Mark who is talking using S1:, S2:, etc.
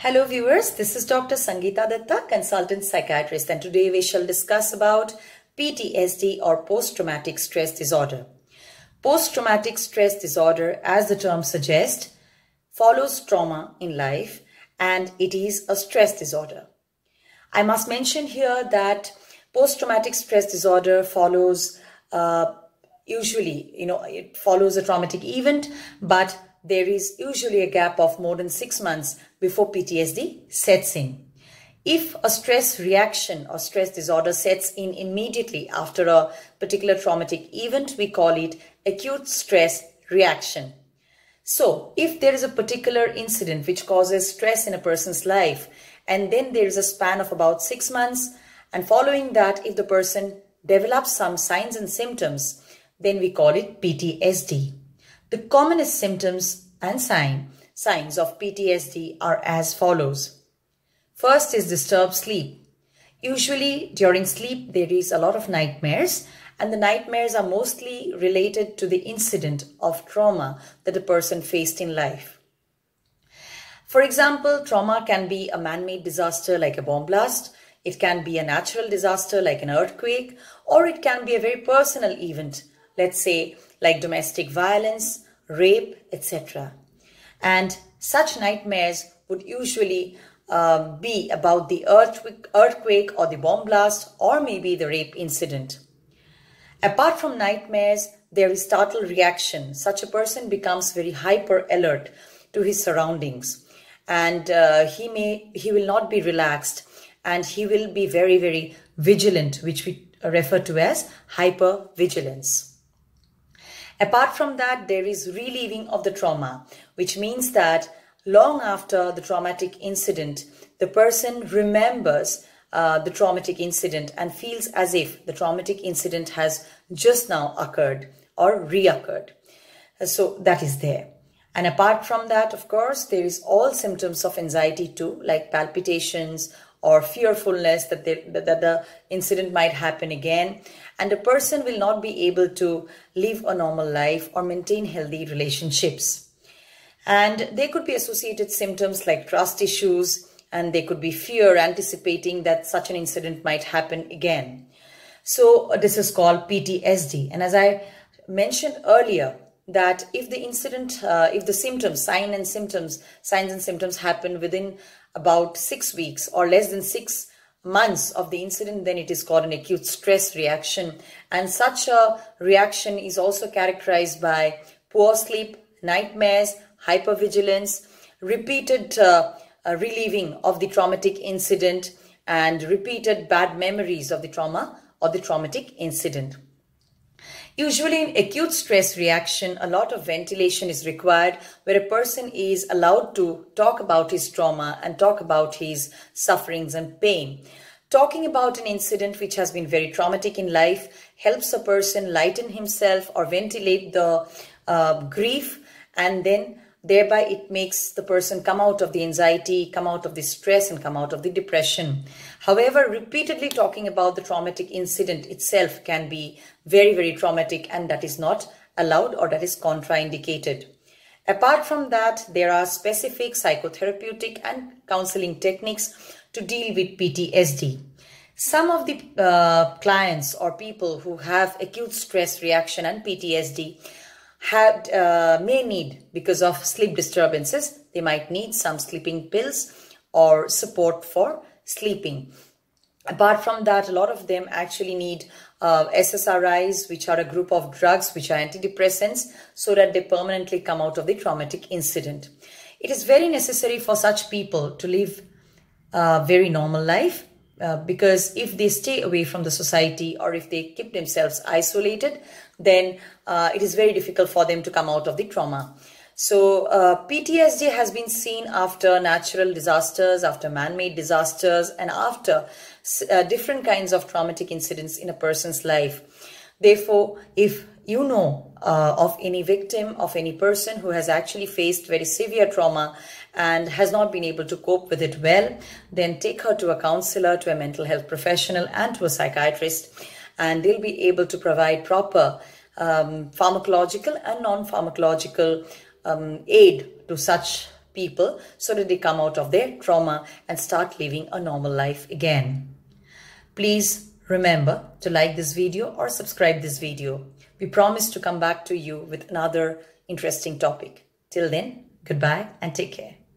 S1: Hello viewers, this is Dr. Sangeeta Datta, consultant psychiatrist, and today we shall discuss about PTSD or post-traumatic stress disorder. Post-traumatic stress disorder, as the term suggests, follows trauma in life and it is a stress disorder. I must mention here that post-traumatic stress disorder follows usually, it follows a traumatic event, but there is usually a gap of more than 6 months before PTSD sets in. If a stress reaction or stress disorder sets in immediately after a particular traumatic event, we call it acute stress reaction. So, if there is a particular incident which causes stress in a person's life, and then there is a span of about 6 months, and following that, if the person develops some signs and symptoms, then we call it PTSD. The commonest symptoms and signs of PTSD are as follows. First is disturbed sleep. Usually during sleep there is a lot of nightmares, and the nightmares are mostly related to the incident of trauma that the person faced in life. For example, trauma can be a man-made disaster like a bomb blast, it can be a natural disaster like an earthquake, or it can be a very personal event, let's say like domestic violence, rape, etc. And such nightmares would usually be about the earthquake or the bomb blast or maybe the rape incident. Apart from nightmares, there is startle reaction. Such a person becomes very hyper alert to his surroundings, and he will not be relaxed, and he will be very vigilant, which we refer to as hypervigilance. Apart from that, there is reliving of the trauma, which means that long after the traumatic incident, the person remembers the traumatic incident and feels as if the traumatic incident has just now occurred or reoccurred. So that is there. And apart from that, of course, there is all symptoms of anxiety too, like palpitations or fearfulness that the incident might happen again, and a person will not be able to live a normal life or maintain healthy relationships. And there could be associated symptoms like trust issues, and there could be fear anticipating that such an incident might happen again. So this is called PTSD. And as I mentioned earlier, that if the incident, if the symptoms, signs and symptoms happen within about 6 weeks or less than 6 months of the incident, then it is called an acute stress reaction. And such a reaction is also characterized by poor sleep, nightmares, hypervigilance, repeated reliving of the traumatic incident, and repeated bad memories of the trauma or the traumatic incident. Usually in acute stress reaction, a lot of ventilation is required, where a person is allowed to talk about his trauma and talk about his sufferings and pain. Talking about an incident which has been very traumatic in life helps a person lighten himself or ventilate the grief, and then thereby it makes the person come out of the anxiety, come out of the stress, and come out of the depression. However, repeatedly talking about the traumatic incident itself can be very traumatic, and that is not allowed, or that is contraindicated. Apart from that, there are specific psychotherapeutic and counseling techniques to deal with PTSD. Some of the clients or people who have acute stress reaction and PTSD may need, because of sleep disturbances, they might need some sleeping pills or support for sleeping. Apart from that, a lot of them actually need SSRIs, which are a group of drugs which are antidepressants, so that they permanently come out of the traumatic incident. It is very necessary for such people to live a very normal life, because if they stay away from the society or if they keep themselves isolated, then it is very difficult for them to come out of the trauma. So PTSD has been seen after natural disasters, after man-made disasters, and after different kinds of traumatic incidents in a person's life. Therefore, if you know of any victim, of any person who has actually faced very severe trauma and has not been able to cope with it well, then take her to a counselor, to a mental health professional, and to a psychiatrist, and they'll be able to provide proper pharmacological and non-pharmacological aid to such people so that they come out of their trauma and start living a normal life again. Please remember to like this video or subscribe this video. We promise to come back to you with another interesting topic. Till then, goodbye and take care.